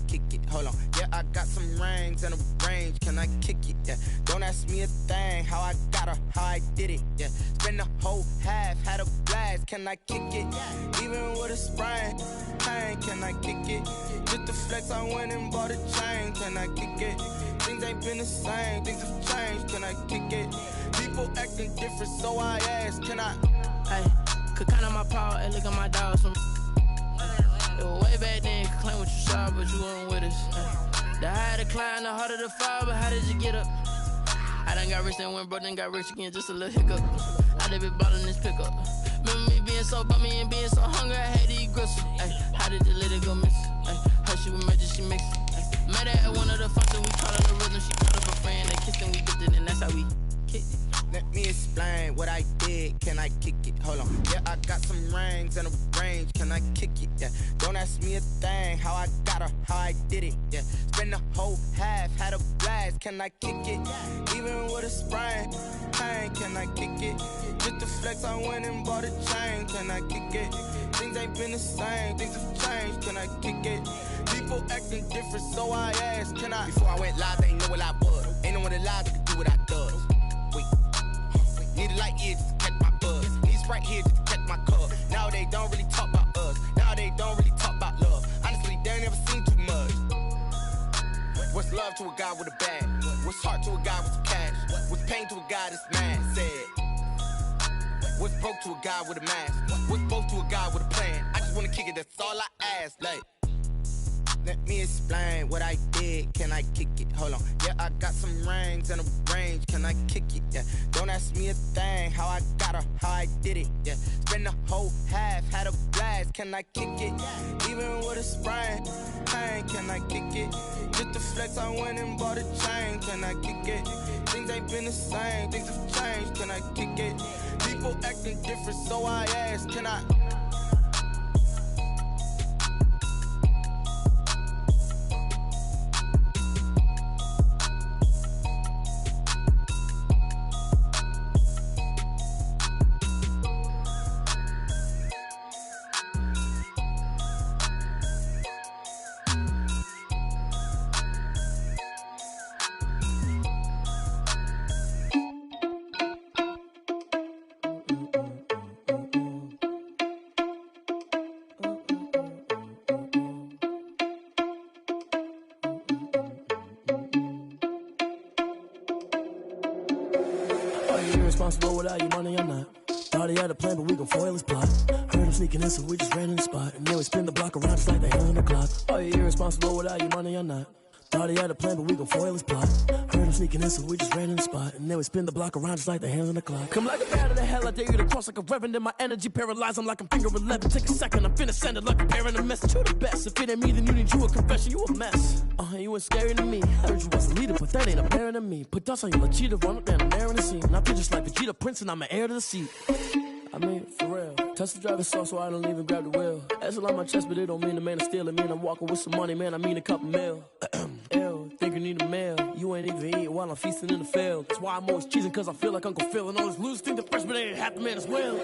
kick it? Hold on. Yeah, I got some rings and a range. Can I kick it? Yeah. Don't ask me a thing. How I got her, how I did it. Yeah. Spend the whole half, had a blast. Can I kick it? Even with a sprain, pain. Can I kick it? Just the flex, I went and bought a chain. Can I kick it? Things ain't been the same. Things have changed. Can I kick it? People acting different, so I ask. Can I? Hey, could count on my power and look at my dogs from. Way back then, you could claim what you saw, but you weren't with us. The higher the climb, the harder the fall, but how did you get up? I done got rich, then went broke, then got rich again, just a little hiccup. I done been ballin' this pickup. Remember me being so bummy and being so hungry, I had to eat gristle. Ay, how did you let it go miss? Ay, how she was magic, she mixed. Met her at one of the functions, we called her the rhythm. She called up a friend, they kissed and we dipped it, and that's how we kicked it. Let me explain what I did. Can I kick it? Hold on. Yeah, I got some rings and a range. Can I kick it? Yeah. Don't ask me a thing. How I got her, how I did it. Yeah. Spend the whole half, had a blast. Can I kick it? Even with a sprain, pain. Can I kick it? Just the flex, I went and bought a chain. Can I kick it? Things ain't been the same. Things have changed. Can I kick it? People acting different, so I ask. Can I? Before I went live, they ain't know what I was. Ain't no one alive that could do what I does. Wait. Need a light ear just to catch my buzz. Need Sprite here just to catch my cup. Now they don't really talk about us. Now they don't really talk about love. Honestly, they ain't never seen too much. What's love to a guy with a bag? What's heart to a guy with some cash? What's pain to a guy that's mad? Said. What's broke to a guy with a mask? What's both to a guy with a plan? I just wanna kick it, that's all I ask. Like, let me explain what I did. Can I kick it? Hold on. Yeah, I got some rings and a range. Can I kick it? Yeah. Don't ask me a thing. How I got her, how I did it. Yeah. Spend the whole half, had a blast. Can I kick it? Even with a sprain, pain. Can I kick it? Just the flex, I went and bought a chain. Can I kick it? Things ain't been the same. Things have changed. Can I kick it? People acting different, so I ask. Can I? Irresponsible without your money, I'm not. Thought he had a plan, but we gon' foil his plot. Heard him sneaking in, so we just ran in the spot. And then we spin the block around just like the hand on the clock. Are you irresponsible without your money, I'm not. Thought he had a plan, but we gon' foil his plot. Heard him sneaking in, so we just ran in the spot. And then we spin the block around just like the hands on the clock. Come like a bat of the hell, I dare you to cross like a reverend. And my energy paralyzed, I'm like I'm finger 11. Take a second, I'm finna send it like a parent a message. You the best, if it ain't me, then you need you a confession. You a mess, you ain't scary to me. Heard you was a leader, but that ain't apparent to me. Put dust on you, like cheetah, run up down the air in the scene. I feel just like Vegeta Prince, and I'm an heir to the seat. I mean, for real. Touch the driver's soft, so I don't even grab the wheel. That's a lot on my chest, but it don't mean the man is stealing. Mean I'm walking with some money, man, I mean a couple mil. Ew, think you need a meal. You ain't even eating while I'm feasting in the field. That's why I'm always cheesing, cause I feel like Uncle Phil. And all those losers think the freshman ain't half the man as well.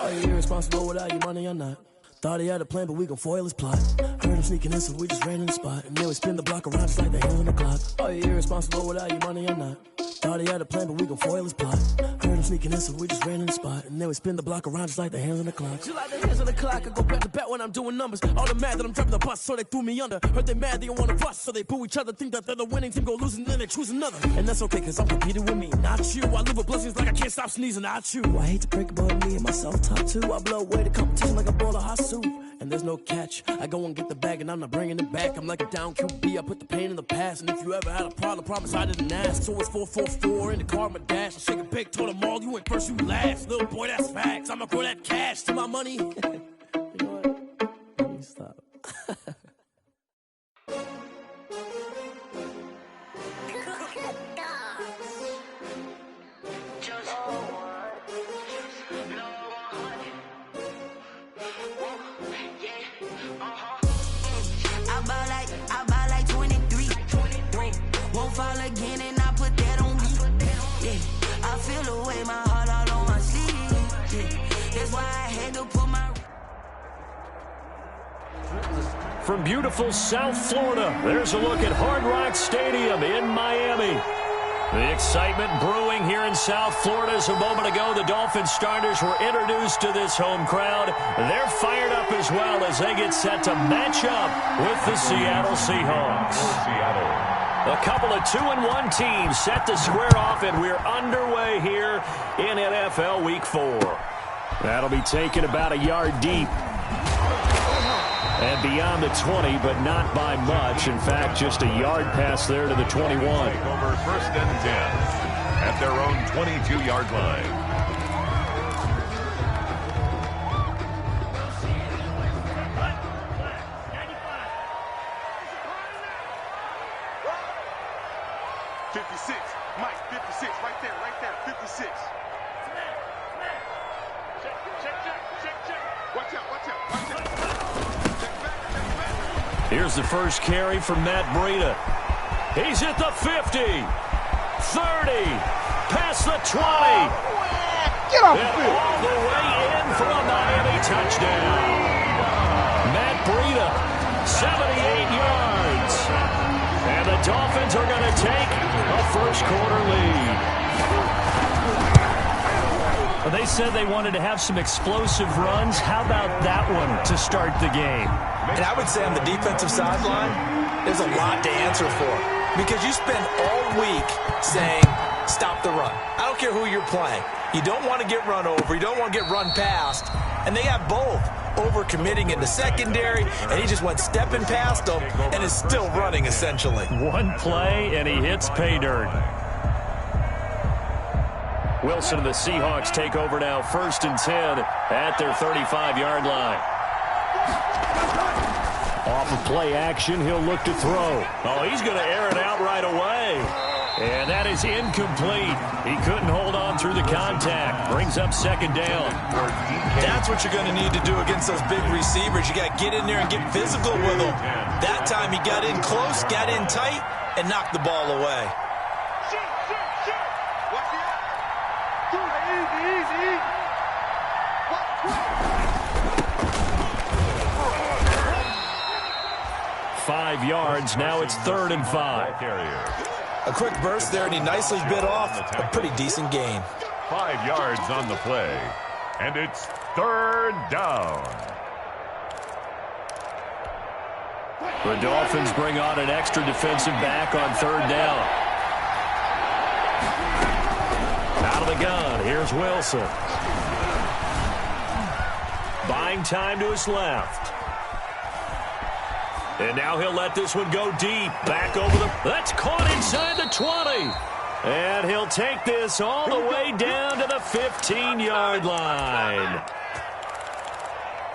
Are you irresponsible without your money, I'm not. Thought he had a plan, but we gon' foil his plot. Heard him sneaking in, so we just ran in the spot. And then we spin the block around just like the hands on the clock. Are you irresponsible without your money, I'm not. Thought he had a plan, but we gon' foil his plot. Heard him sneaking in, so we just ran in the spot. And then we spin the block around just like the hands on the clock. Just like the hands on the clock, I go back to back when I'm doing numbers. All the mad that I'm driving the bus, so they threw me under. Heard they mad, they don't wanna bust, so they boo each other. Think that they're the winning team, go losing, then they choose another. And that's okay, cause I'm competing with me, not you. I live with blessings like I can't stop sneezing, not you. I hate to break about me and myself top two. I blow away the competition like a bowl of hot soup. And there's no catch. I go and get the bag and I'm not bringing it back. I'm like a down QB, I put the pain in the past. And if you ever had a problem, promise I didn't ask. So it's 444 in the car, my dash. I shake a big, told them all, you ain't first, you last. Little boy, that's facts. I'ma grow that cash to my money. You know what? Let me stop. I buy like 23. Won't fall again and I put that on me. Yeah, I feel the way my heart all on my sleeve. Yeah, that's why I had to put my. from beautiful South Florida. There's a look at Hard Rock Stadium in Miami. The excitement brewing here in South Florida. As a moment ago, the Dolphins starters were introduced to this home crowd. They're fired up as well as they get set to match up with the Seattle Seahawks. A couple of 2-1 teams set to square off, and we're underway here in NFL Week 4. That'll be taken about a yard deep. And beyond the 20, but not by much. In fact, just a yard pass there to the 21. Over first and 10 at their own 22-yard line. Mike, 56, right there, 56. Watch out. Here's the first carry from Matt Breida. He's at the 50, 30, past the 20. Get off and all the way in for a Miami touchdown. Matt Breida, 78 yards. And the Dolphins are going to take a first-quarter lead. They said they wanted to have some explosive runs. How about that one to start the game? And I would say on the defensive sideline, there's a lot to answer for. Because you spend all week saying, stop the run. I don't care who you're playing. You don't want to get run over. You don't want to get run past. And they have both. Over-committing in the secondary, and he just went stepping past them and is still running, essentially. One play, and he hits pay dirt. Wilson and the Seahawks take over now, 1st and 10 at their 35-yard line. Off of play action, he'll look to throw. Oh, he's going to air it out right away. And that is incomplete. He couldn't hold on through the contact. Brings up 2nd down. That's what you're going to need to do against those big receivers. You got to get in there and get physical with them. That time he got in close, got in tight, and knocked the ball away. Easy. 5 yards. Now it's 3rd and 5. A quick burst there, and he nicely bit off a pretty decent gain. 5 yards on the play, and it's 3rd down. The Dolphins bring on an extra defensive back on 3rd down. Out of the gun, here's Wilson. Buying time to his left. And now he'll let this one go deep. Back over the... That's caught inside the 20. And he'll take this all the way down to the 15-yard line.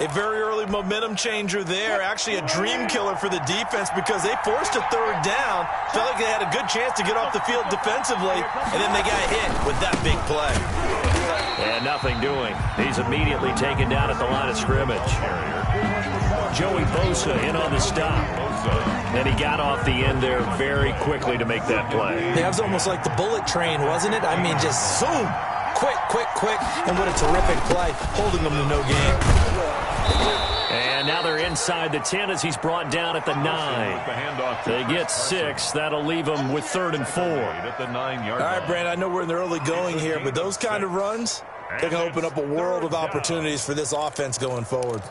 A very early momentum changer there. Actually a dream killer for the defense because they forced a 3rd down. Felt like they had a good chance to get off the field defensively. And then they got hit with that big play. And nothing doing. He's immediately taken down at the line of scrimmage. Joey Bosa in on the stop. And he got off the end there very quickly to make that play. That was almost like the bullet train, wasn't it? I mean, just zoom. Quick. And what a terrific play, holding them to no gain. And now they're inside the 10 as he's brought down at the 9. They get 6. That'll leave them with 3rd and 4. All right, Brandon, I know we're in the early going here, but those kind of runs, they can open up a world of opportunities for this offense going forward.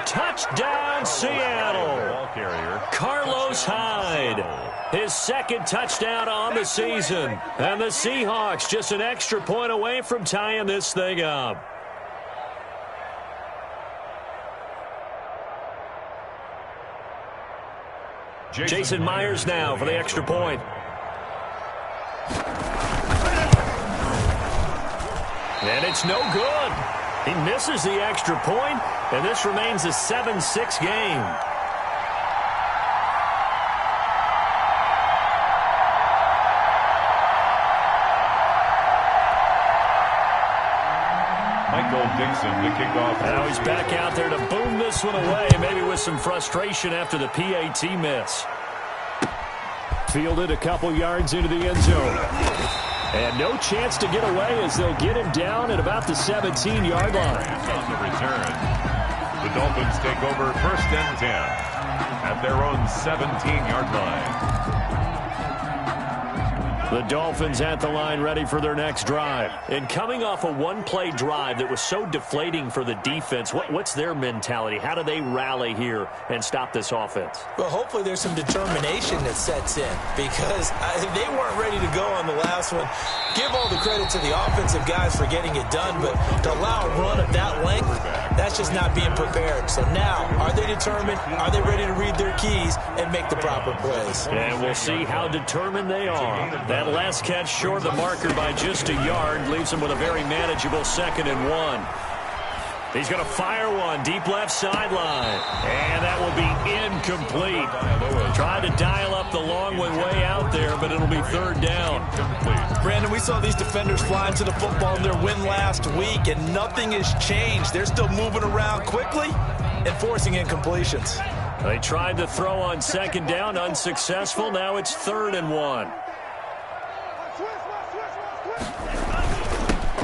Touchdown, Seattle. Carlos Hyde, his 2nd touchdown on the season. And the Seahawks just an extra point away from tying this thing up. Jason Myers now for the extra point. And it's no good. He misses the extra point, and this remains a 7-6 game. Michael Dixon to kick off. Now he's back out there to boom this one away, maybe with some frustration after the PAT miss. Fielded a couple yards into the end zone. And no chance to get away as they'll get him down at about the 17-yard line. On the return, the Dolphins take over 1st and 10 at their own 17-yard line. The Dolphins at the line ready for their next drive. And coming off a one-play drive that was so deflating for the defense, what's their mentality? How do they rally here and stop this offense? Well, hopefully there's some determination that sets in because they weren't ready to go on the last one. Give all the credit to the offensive guys for getting it done, but to allow a run of that length, that's just not being prepared. So now, are they determined? Are they ready to read their keys and make the proper plays? And we'll see how determined they are. That last catch short of the marker by just a yard leaves him with a very manageable 2nd and 1. He's going to fire one deep left sideline. And that will be incomplete. Tried to dial up the long one way out there, but it'll be 3rd down. Brandon, we saw these defenders flying to the football in their win last week, and nothing has changed. They're still moving around quickly and forcing incompletions. They tried to throw on 2nd down, unsuccessful. Now it's 3rd and 1.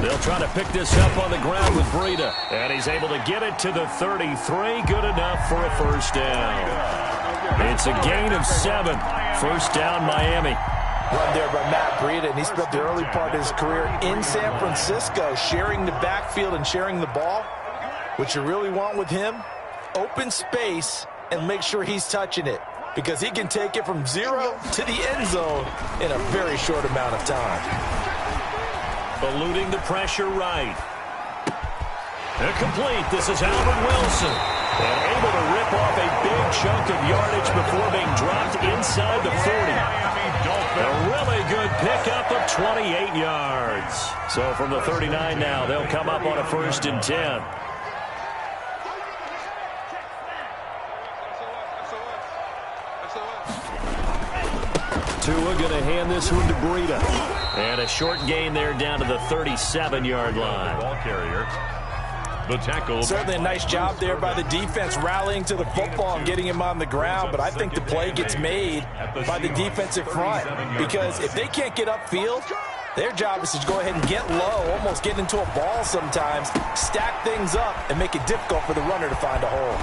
They'll try to pick this up on the ground with Breida. And he's able to get it to the 33. Good enough for a 1st down. It's a gain of 7. 1st down, Miami. Run there by Matt Breida, and he spent the early part of his career in San Francisco sharing the backfield and sharing the ball. What you really want with him, open space and make sure he's touching it because he can take it from 0 to the end zone in a very short amount of time. Eluding the pressure right. Incomplete. This is Albert Wilson. And able to rip off a big chunk of yardage before being dropped inside the 40. A really good pickup of 28 yards. So from the 39 now, they'll come up on a 1st and 10. Tua going to hand this one to Breida. And a short gain there down to the 37-yard line. Ball carrier. The tackle. Certainly a nice job there by the defense rallying to the football and getting him on the ground, but I think the play gets made by the defensive front because if they can't get upfield, their job is to go ahead and get low, almost get into a ball sometimes, stack things up, and make it difficult for the runner to find a hole.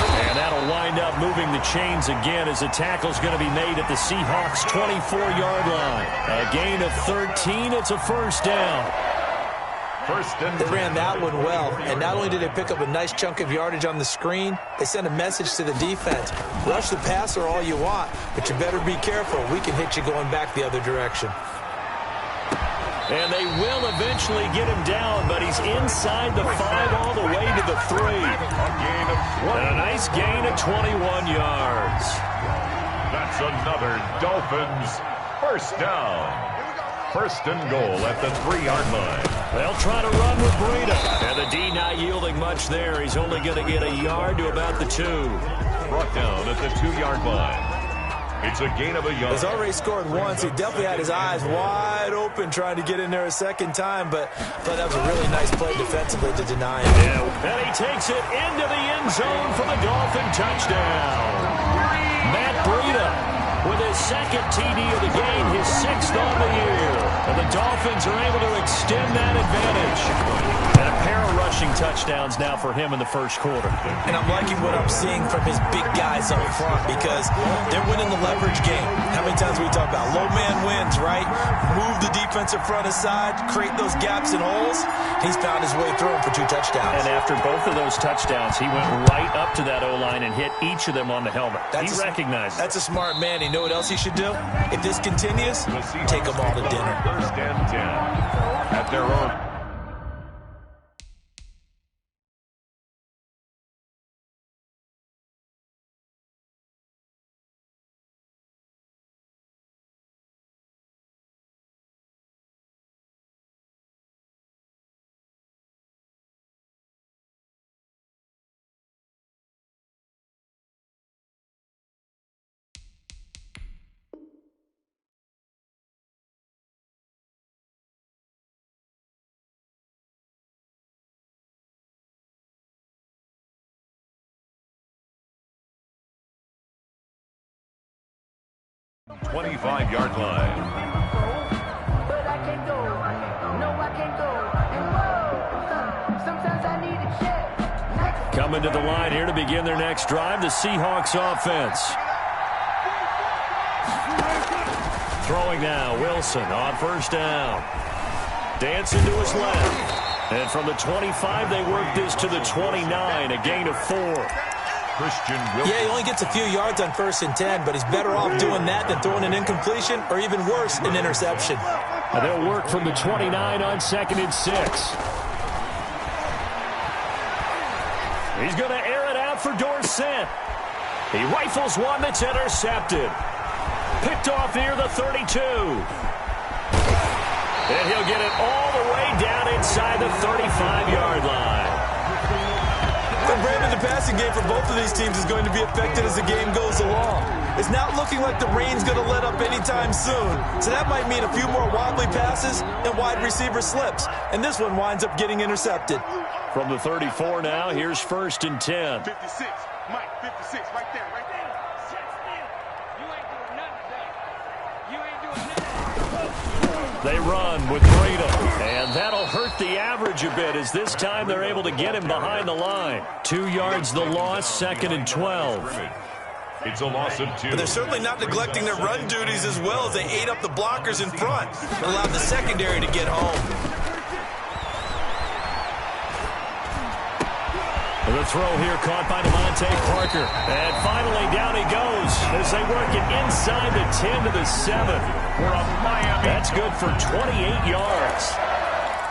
And that'll wind up moving the chains again as the tackle's going to be made at the Seahawks' 24-yard line. A gain of 13. It's a 1st down. They ran that one well, and not only did they pick up a nice chunk of yardage on the screen, they sent a message to the defense. Rush the passer all you want, but you better be careful. We can hit you going back the other direction. And they will eventually get him down, but he's inside the 5 all the way to the 3. And a nice gain of 21 yards. That's another Dolphins 1st down. 1st and goal at the 3-yard line. They'll try to run with Breida. And the D not yielding much there. He's only going to get a yard to about the 2. Brought down at the 2-yard line. It's a gain of a yard. He's already scored once. He definitely had his eyes wide open trying to get in there a 2nd time, but I thought that was a really nice play defensively to deny him. Yeah, and he takes it into the end zone for the Dolphin touchdown. Matt Breida with his 2nd TD of the game, his 6th on the year. And the Dolphins are able to extend that advantage. And a pair of rushing touchdowns now for him in the 1st quarter. And I'm liking what I'm seeing from his big guys up front because they're winning the leverage game. How many times we talk about low man wins, right? Move the defensive front aside, create those gaps and holes. He's found his way through them for 2 touchdowns. And after both of those touchdowns, he went right up to that O-line and hit each of them on the helmet. He recognized it. That's a smart man. You know what else he should do? If this continues, take them all to dinner. 1st and 10 at their own 25-yard line. But I can't go. No, I can't go. And whoa, sometimes I need a check. Coming to the line here to begin their next drive, the Seahawks offense. Throwing now, Wilson on first down. Dancing to his left. And from the 25, they work this to the 29, a gain of 4. Christian Wilson. Yeah, he only gets a few yards on 1st and 10, but he's better off doing that than throwing an incompletion or even worse, an interception. And they'll work from the 29 on 2nd and 6. He's going to air it out for Dorsett. He rifles one that's intercepted. Picked off near the 32. And he'll get it all the way down inside the 35-yard line. The brand of the passing game for both of these teams is going to be affected as the game goes along. It's not looking like the rain's going to let up anytime soon. So that might mean a few more wobbly passes and wide receiver slips. And this one winds up getting intercepted. From the 34 now, here's 1st and 10. 56. Mike, 56. Right there, right there. They run with Breda, and that'll hurt the average a bit as this time they're able to get him behind the line. 2 yards the loss, 2nd and 12. It's a loss of 2. But they're certainly not neglecting their run duties as well as they ate up the blockers in front and allowed the secondary to get home. The throw here caught by Devontae Parker. And finally down he goes as they work it inside the 10 to the 7. That's good for 28 yards.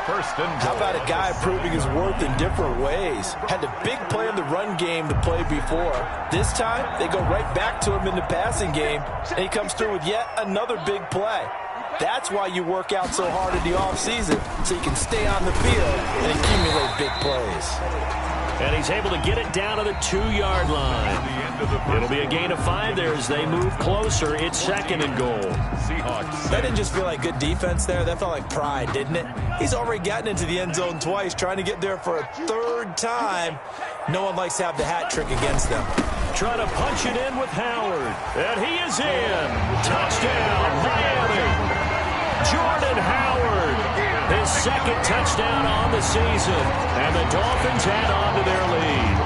1st and goal. How about a guy proving his worth in different ways? Had the big play in the run game to play before. This time, they go right back to him in the passing game, and he comes through with yet another big play. That's why you work out so hard in the offseason, so you can stay on the field and accumulate big plays. And he's able to get it down to the 2-yard line. It'll be a gain of 5 there as they move closer. It's 2nd and goal. Seahawks. That didn't just feel like good defense there. That felt like pride, didn't it? He's already gotten into the end zone twice, trying to get there for a 3rd time. No one likes to have the hat trick against them. Trying to punch it in with Howard. And he is in. Touchdown, Miami. Jordan Howard. His 2nd touchdown on the season. And the Dolphins add on to their lead.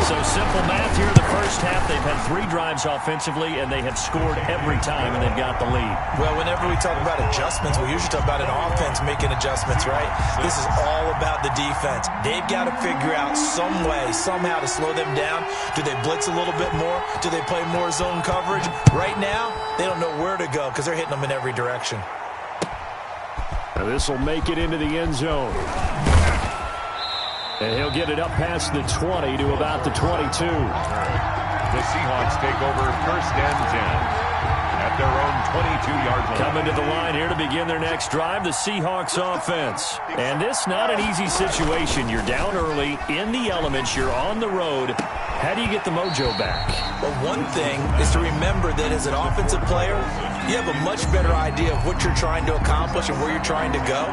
So simple math here in the first half. They've had 3 drives offensively, and they have scored every time, and they've got the lead. Well, whenever we talk about adjustments, we usually talk about an offense making adjustments, right? This is all about the defense. They've got to figure out some way, somehow to slow them down. Do they blitz a little bit more? Do they play more zone coverage? Right now, they don't know where to go because they're hitting them in every direction. And this will make it into the end zone. And he'll get it up past the 20 to about the 22. The Seahawks take over 1st and 10 at their own 22-yard line. Coming to the line here to begin their next drive, the Seahawks offense. And this not an easy situation. You're down early, in the elements, you're on the road. How do you get the mojo back? Well, one thing is to remember that as an offensive player, you have a much better idea of what you're trying to accomplish and where you're trying to go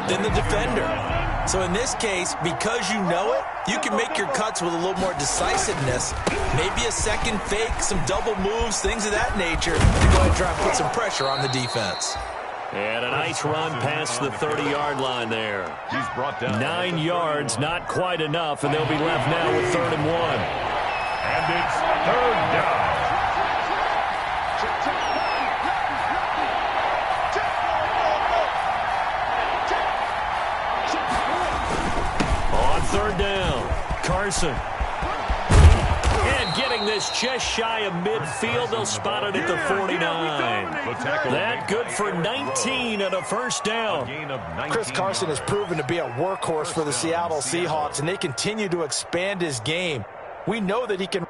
than the defender. So in this case, because you know it, you can make your cuts with a little more decisiveness. Maybe a second fake, some double moves, things of that nature to go ahead and try and put some pressure on the defense. And a nice run past the 30-yard line there. He's brought down 9 yards, not quite enough, and they'll be left now with 3rd and 1. And it's 3rd down. On 3rd down, Carson. And getting this just shy of midfield, they'll spot it at the 49. That good for 19 and a 1st down. Chris Carson has proven to be a workhorse for the Seattle Seahawks, and they continue to expand his game. We know that he can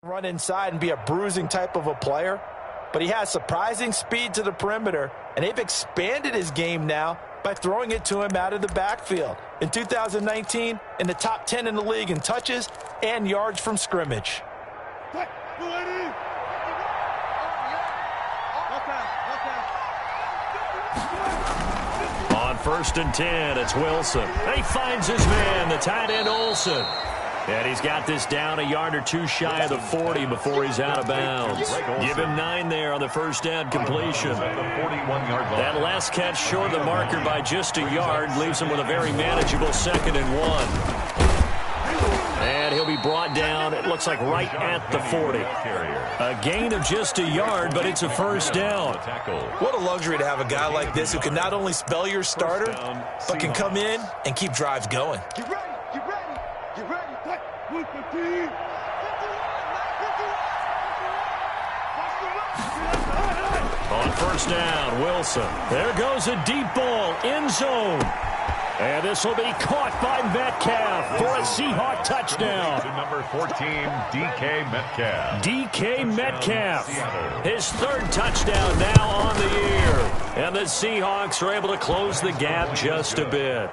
Run inside and be a bruising type of a player, but he has surprising speed to the perimeter, and they've expanded his game now by throwing it to him out of the backfield. In 2019, in the top 10 in the league in touches and yards from scrimmage. On 1st and 10, it's Wilson. He finds his man, the tight end Olsen. And he's got this down a yard or two shy of the 40 before he's out of bounds. Give him 9 there on the first down completion. That last catch short of the marker by just a yard leaves him with a very manageable 2nd and 1. And he'll be brought down, it looks like right at the 40. A gain of just a yard, but it's a first down. What a luxury to have a guy like this who can not only spell your starter, but can come in and keep drives going. Get ready, get ready, get ready. On 1st down, Wilson. There goes a deep ball, end zone. And this will be caught by Metcalf for a Seahawk touchdown. To number 14, DK Metcalf. DK Metcalf, his 3rd touchdown now on the year. And the Seahawks are able to close the gap just a bit.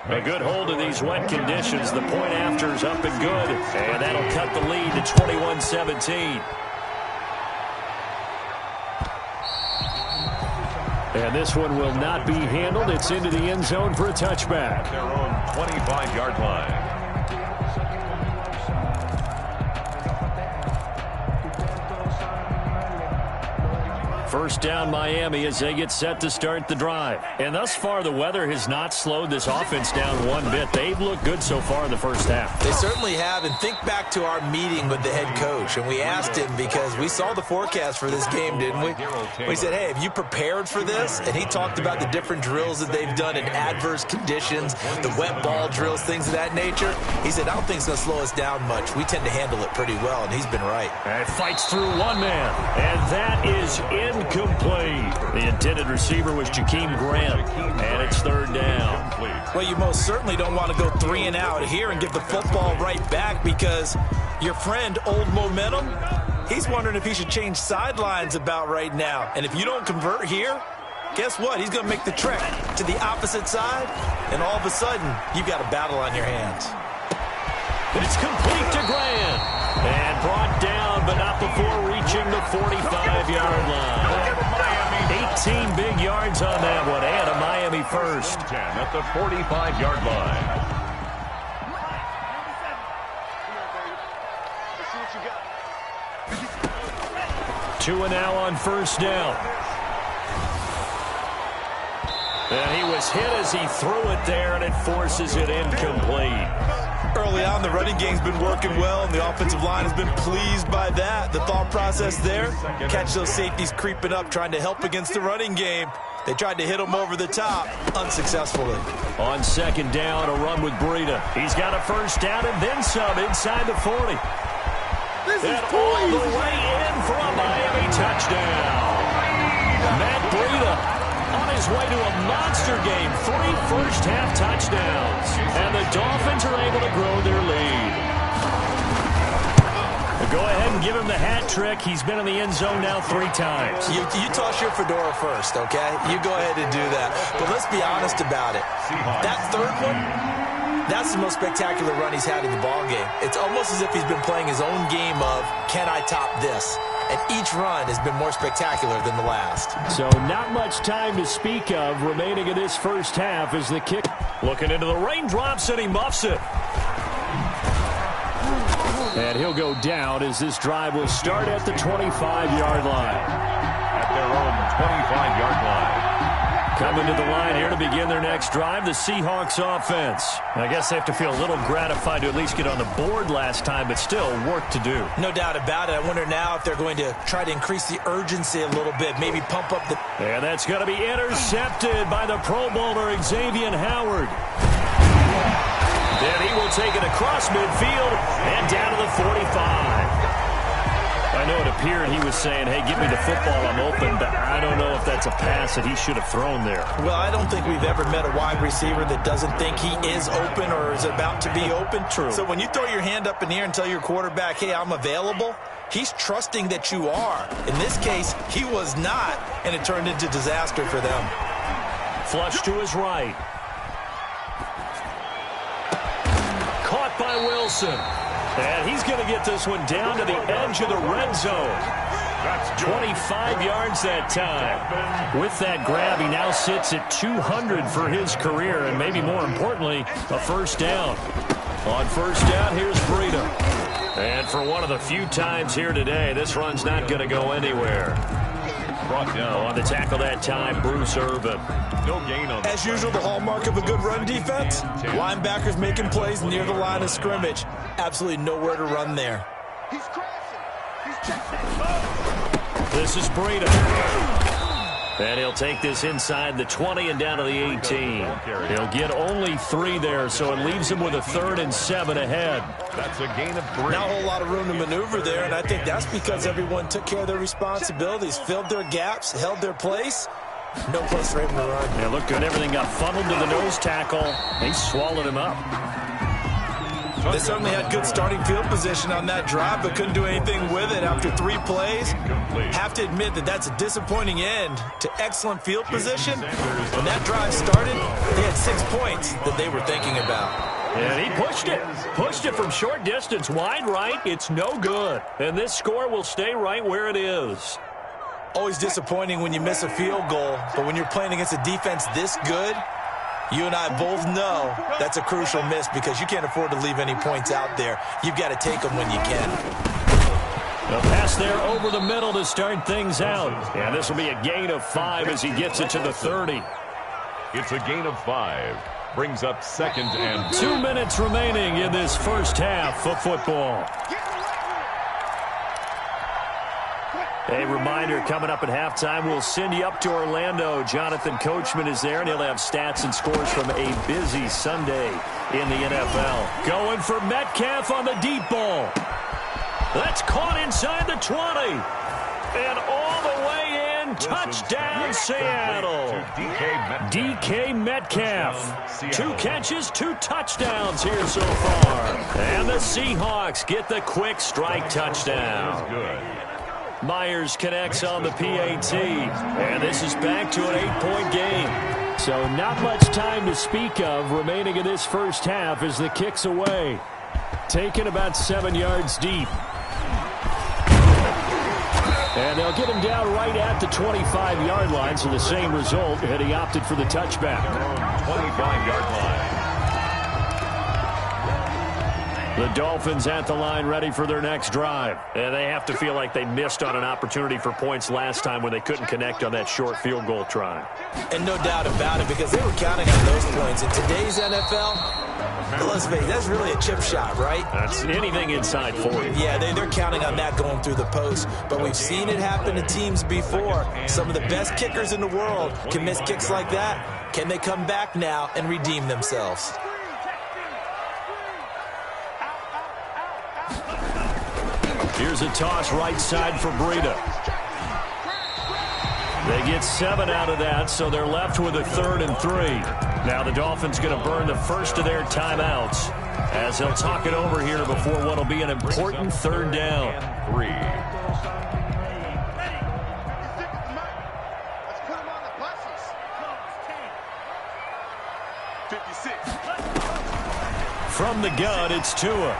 A good hold of these wet conditions. The point after is up and good. And that'll cut the lead to 21-17. And this one will not be handled. It's into the end zone for a touchback. Their own 25-yard line. First down Miami as they get set to start the drive. And thus far, the weather has not slowed this offense down one bit. They've looked good so far in the first half. They certainly have. And think back to our meeting with the head coach. And we asked him, because we saw the forecast for this game, didn't we? We said, hey, have you prepared for this? And he talked about the different drills that they've done in adverse conditions, the wet ball drills, things of that nature. He said, I don't think it's going to slow us down much. We tend to handle it pretty well, and he's been right. And fights through one man. And that is incomplete. The intended receiver was Jakeem Grant, and it's 3rd down. Well, you most certainly don't want to go 3 and out here and give the football right back, because your friend, Old Momentum, he's wondering if he should change sidelines about right now. And if you don't convert here, guess what? He's going to make the trek to the opposite side, and all of a sudden, you've got a battle on your hands. It's complete to Grant. And brought down, but not before reaching the 45-yard line. 18 big yards on that one, and a Miami first. 10 at the 45-yard line. Two and now on 1st down. And he was hit as he threw it there, and it forces it incomplete. Early on, the running game's been working well, and the offensive line has been pleased by that. The thought process there, catch those safeties creeping up, trying to help against the running game. They tried to hit him over the top, unsuccessfully. On 2nd down, a run with Breida. He's got a first down and then some inside the 40. And all the way in for a Miami touchdown. Matt Breida on his way to a monster game. 3 first-half touchdowns. And the Dolphins are able to grow their lead. We'll go ahead and give him the hat trick. He's been in the end zone now 3 times. You toss your fedora first, okay? You go ahead and do that. But let's be honest about it. That 3rd one, that's the most spectacular run he's had in the ballgame. It's almost as if he's been playing his own game of, can I top this? And each run has been more spectacular than the last. So not much time to speak of remaining in this first half as the kick. Looking into the raindrops, and he muffs it. And he'll go down as this drive will start at the 25-yard line. At their own 25-yard line. Coming to the line here to begin their next drive, the Seahawks offense. I guess they have to feel a little gratified to at least get on the board last time, but still work to do. No doubt about it. I wonder now if they're going to try to increase the urgency a little bit, maybe pump up the... And that's going to be intercepted by the Pro Bowler, Xavier Howard. Then he will take it across midfield and down to the 45. A I know it appeared he was saying, hey, give me the football, I'm open, but I don't know if that's a pass that he should have thrown there. Well, I don't think we've ever met a wide receiver that doesn't think he is open or is about to be open. True. So when you throw your hand up in the air and tell your quarterback, hey, I'm available, he's trusting that you are. In this case, he was not, and it turned into disaster for them. Flush to his right. Caught by Wilson. And he's going to get this one down to the edge of the red zone. 25 yards that time. With that grab, he now sits at 200 for his career, and maybe more importantly, a first down. On first down, here's Breida. And for one of the few times here today, this run's not going to go anywhere. Brought down on the tackle that time, Bruce Irvin. No gain on As usual, the hallmark of a good run defense, linebackers making plays near the line of scrimmage. Absolutely nowhere to run there. He's crashing. He's chasing. This is Breida. And he'll take this inside the 20 and down to the 18. He'll get only 3 there, so it leaves him with a 3rd and 7 ahead. That's a gain of 3. Not a whole lot of room to maneuver there, and I think that's because everyone took care of their responsibilities, filled their gaps, held their place. No place for him to run. Yeah, look good. Everything got funneled to the nose tackle. They swallowed him up. They certainly had good starting field position on that drive, but couldn't do anything with it after 3 plays. Have to admit that that's a disappointing end to excellent field position. When that drive started, they had 6 points that they were thinking about. And he pushed it. Pushed it from short distance, wide right. It's no good. And this score will stay right where it is. Always disappointing when you miss a field goal, but when you're playing against a defense this good, you and I both know that's a crucial miss because you can't afford to leave any points out there. You've got to take them when you can. The pass there over the middle to start things out. And this will be a gain of 5 as he gets it to the 30. It's a gain of 5. Brings up 2nd and 2 minutes remaining in this first half of football. A reminder, coming up at halftime, we'll send you up to Orlando. Jonathan Coachman is there, and he'll have stats and scores from a busy Sunday in the NFL. Going for Metcalf on the deep ball. That's caught inside the 20. And all the way in, touchdown Seattle. DK Metcalf. 2 catches, 2 touchdowns here so far. And the Seahawks get the quick strike touchdown. good. Myers connects on the PAT, and this is back to an 8-point game. So not much time to speak of remaining in this first half as the kick's away. Taken about 7 yards deep. And they'll get him down right at the 25-yard line, so the same result, and he opted for the touchback. 25-yard line. The Dolphins at the line ready for their next drive. And they have to feel like they missed on an opportunity for points last time when they couldn't connect on that short field goal try. And no doubt about it, because they were counting on those points. In today's NFL, let's face it, that's really a chip shot, right? That's anything inside 40. Yeah, they're counting on that going through the post. But we've seen it happen to teams before. Some of the best kickers in the world can miss kicks like that. Can they come back now and redeem themselves? Here's a toss right side for Breida. They get 7 out of that, so they're left with a 3rd and 3. Now the Dolphins going to burn the first of their timeouts as they'll talk it over here before what will be an important 3rd down. 3. Let's put him on the buses. 56. From the gun, it's Tua.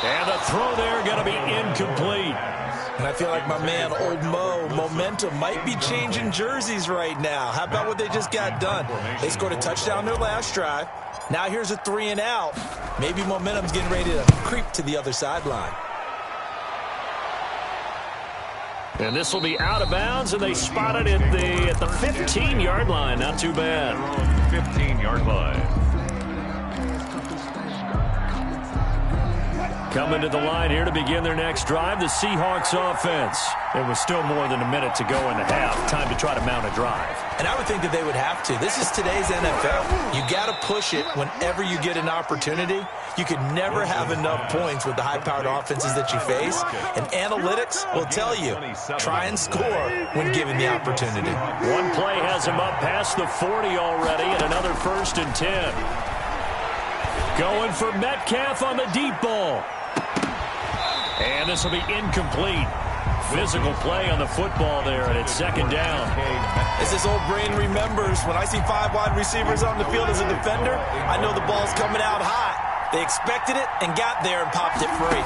And the throw there going to be incomplete. And I feel like my man, Old Mo, momentum might be changing jerseys right now. How about what they just got done? They scored a touchdown their last drive. Now here's a 3 and out. Maybe momentum's getting ready to creep to the other sideline. And this will be out of bounds, and they spot it at the 15-yard line. Not too bad. 15-yard line. Coming to the line here to begin their next drive, the Seahawks offense. It was still more than a minute to go in the half. Time to try to mount a drive. And I would think that they would have to. This is today's NFL. You got to push it whenever you get an opportunity. You can never have enough points with the high-powered offenses that you face. And analytics will tell you, try and score when given the opportunity. One play has him up past the 40 already, and another 1st and 10. Going for Metcalf on the deep ball. And this will be incomplete. Physical play on the football there, and it's 2nd down. As this old brain remembers, when I see 5 wide receivers on the field as a defender, I know the ball's coming out hot. They expected it and got there and popped it free.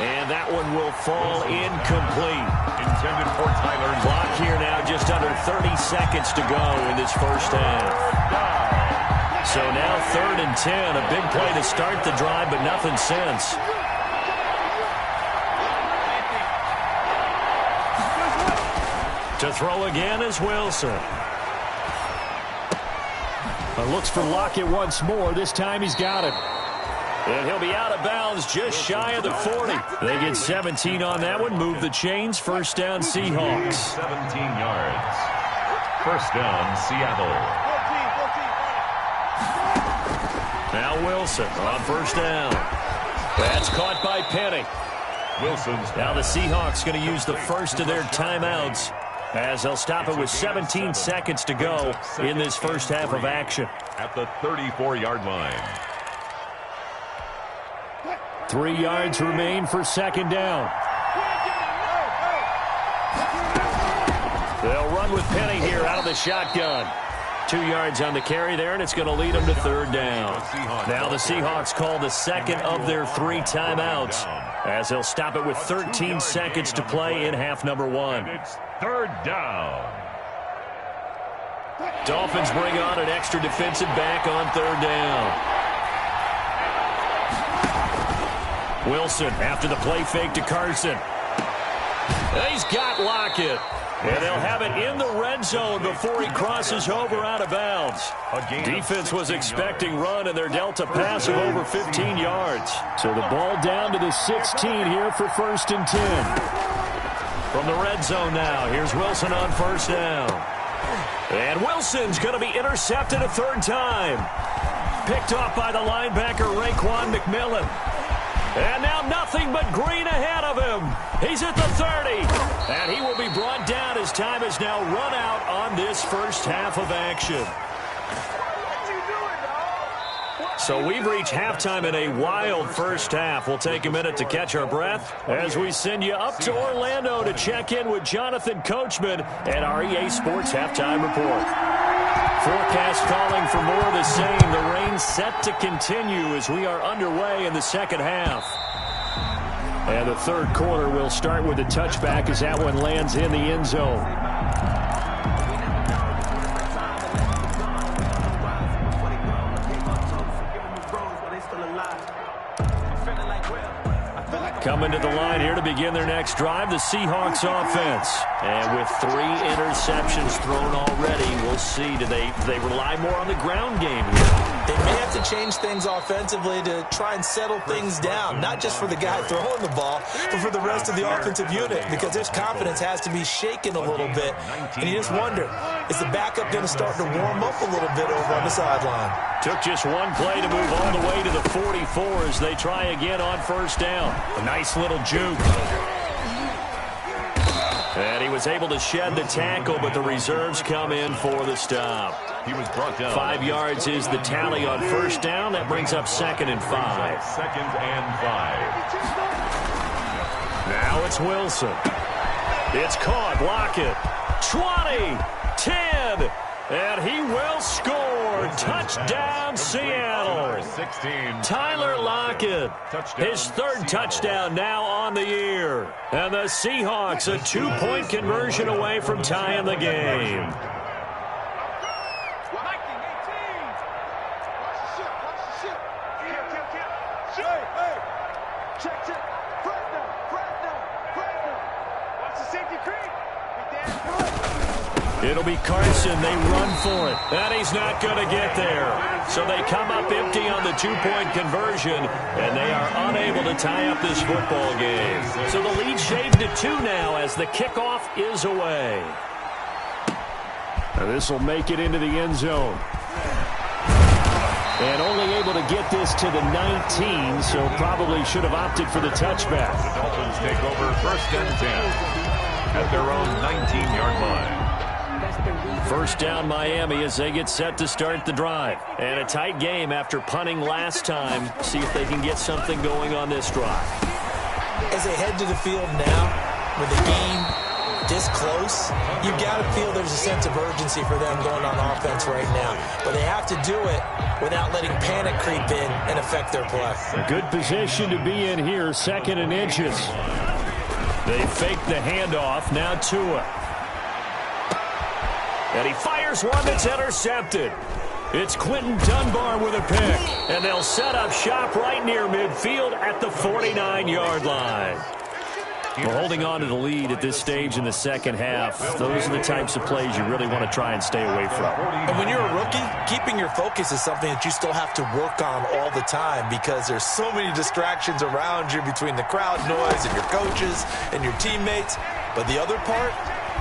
And that one will fall incomplete. Intended for Tyler. Clock here now, just under 30 seconds to go in this first half. So now 3rd and 10, a big play to start the drive, but nothing since. To throw again is Wilson. Looks for Lockett once more. This time he's got it. And he'll be out of bounds just shy of the 40. They get 17 on that one. Move the chains. 1st down, Seahawks. 17 yards. 1st down, Seattle. Now Wilson on 1st down. That's caught by Penny. Wilson's now the Seahawks going to use the first of their timeouts as they'll stop it with 17 seconds to go in this first half of action. At the 34-yard line. 3 yards remain for 2nd down. They'll run with Penny here out of the shotgun. 2 yards on the carry there, and it's going to lead them to 3rd down. Now the Seahawks call the 2nd of their 3 timeouts as they'll stop it with 13 seconds to play in half number 1. It's 3rd down. Dolphins bring on an extra defensive back on 3rd down. Wilson after the play fake to Carson. He's got Lockett. And they'll have it in the red zone before he crosses over out of bounds. Defense was expecting run, and they're dealt a pass of over 15 yards. So the ball down to the 16 here for 1st and 10. From the red zone now, here's Wilson on 1st down. And Wilson's going to be intercepted a 3rd time. Picked off by the linebacker, Raekwon McMillan. And now nothing but green ahead of him. He's at the 30. And he will be brought down as time is now run out on this first half of action. So we've reached halftime in a wild first half. We'll take a minute to catch our breath as we send you up to Orlando to check in with Jonathan Coachman at our EA Sports Halftime Report. Forecast calling for more of the same. The rain set to continue as we are underway in the second half. And the 3rd quarter will start with a touchback as that one lands in the end zone. Coming to the line here to begin their next drive, the Seahawks offense. And with 3 interceptions thrown already, we'll see. Do they rely more on the ground game here? They may have to change things offensively to try and settle things down, not just for the guy throwing the ball, but for the rest of the offensive unit, because his confidence has to be shaken a little bit. And you just wonder, is the backup going to start to warm up a little bit over on the sideline? Took just one play to move all the way to the 44 as they try again on 1st down. A nice little juke. And he was able to shed the tackle, but the reserves come in for the stop. He was brought down. 5 yards is the tally on 1st down. That brings up 2nd and 5. 2nd and 5. Now it's Wilson. It's caught. Lockett. 20. 10. And he will score. Touchdown, Seattle. 16. Tyler Lockett. His 3rd touchdown now on the year. And the Seahawks a 2-point conversion away from tying the game. It'll be Carson. They run for it. And he's not going to get there. So they come up empty on the two-point conversion, and they are unable to tie up this football game. So the lead shaved to 2 now as the kickoff is away. This will make it into the end zone. And only able to get this to the 19, so probably should have opted for the touchback. The Dolphins take over 1st and 10 at their own 19-yard line. First down Miami as they get set to start the drive. And a tight game after punting last time. See if they can get something going on this drive. As they head to the field now, with the game this close, you got to feel there's a sense of urgency for them going on offense right now. But they have to do it without letting panic creep in and affect their play. A good position to be in here, 2nd and inches. They fake the handoff, now Tua. And he fires one that's intercepted. It's Quentin Dunbar with a pick. And they'll set up shop right near midfield at the 49-yard line. We're holding on to the lead at this stage in the second half. Those are the types of plays you really want to try and stay away from. And when you're a rookie, keeping your focus is something that you still have to work on all the time because there's so many distractions around you between the crowd noise and your coaches and your teammates. But the other part,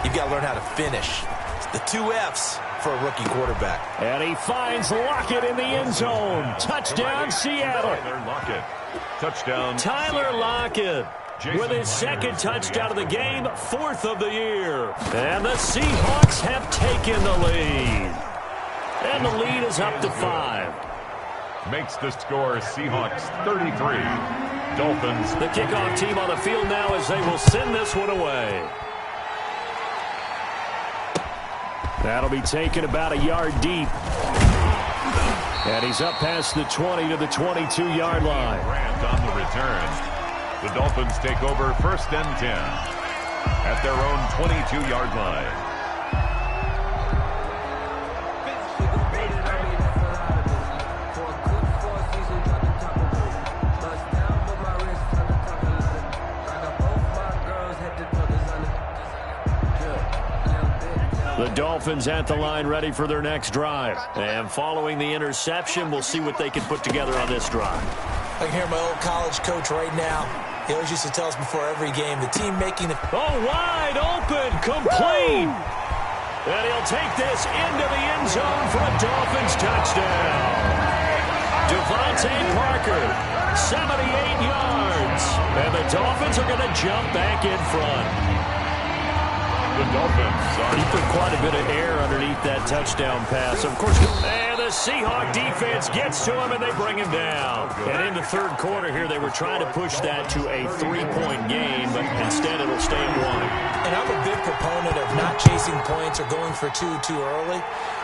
you've got to learn how to finish. The 2 F's for a rookie quarterback. And he finds Lockett in the end zone. Touchdown, Seattle. Tyler Lockett with his 2nd touchdown of the game, 4th of the year. And the Seahawks have taken the lead. And the lead is up to 5. Makes the score Seahawks 33. Dolphins. The kickoff team on the field now as they will send this one away. That'll be taken about a yard deep. And he's up past the 20 to the 22-yard line. Grant on the return. The Dolphins take over 1st and 10 at their own 22-yard line. The Dolphins at the line ready for their next drive. And following the interception, we'll see what they can put together on this drive. I can hear my old college coach right now. He always used to tell us before every game, the team making the... Oh, wide open, complete. And he'll take this into the end zone for a Dolphins touchdown. Devontae Parker, 78 yards. And the Dolphins are going to jump back in front. The Dolphins He put quite a bit of air underneath that touchdown pass. Of course, and the Seahawk defense gets to him, and they bring him down. And in the 3rd quarter here, they were trying to push that to a 3-point game, but instead it'll stay at 1. And I'm a big proponent of not chasing points or going for 2 too early.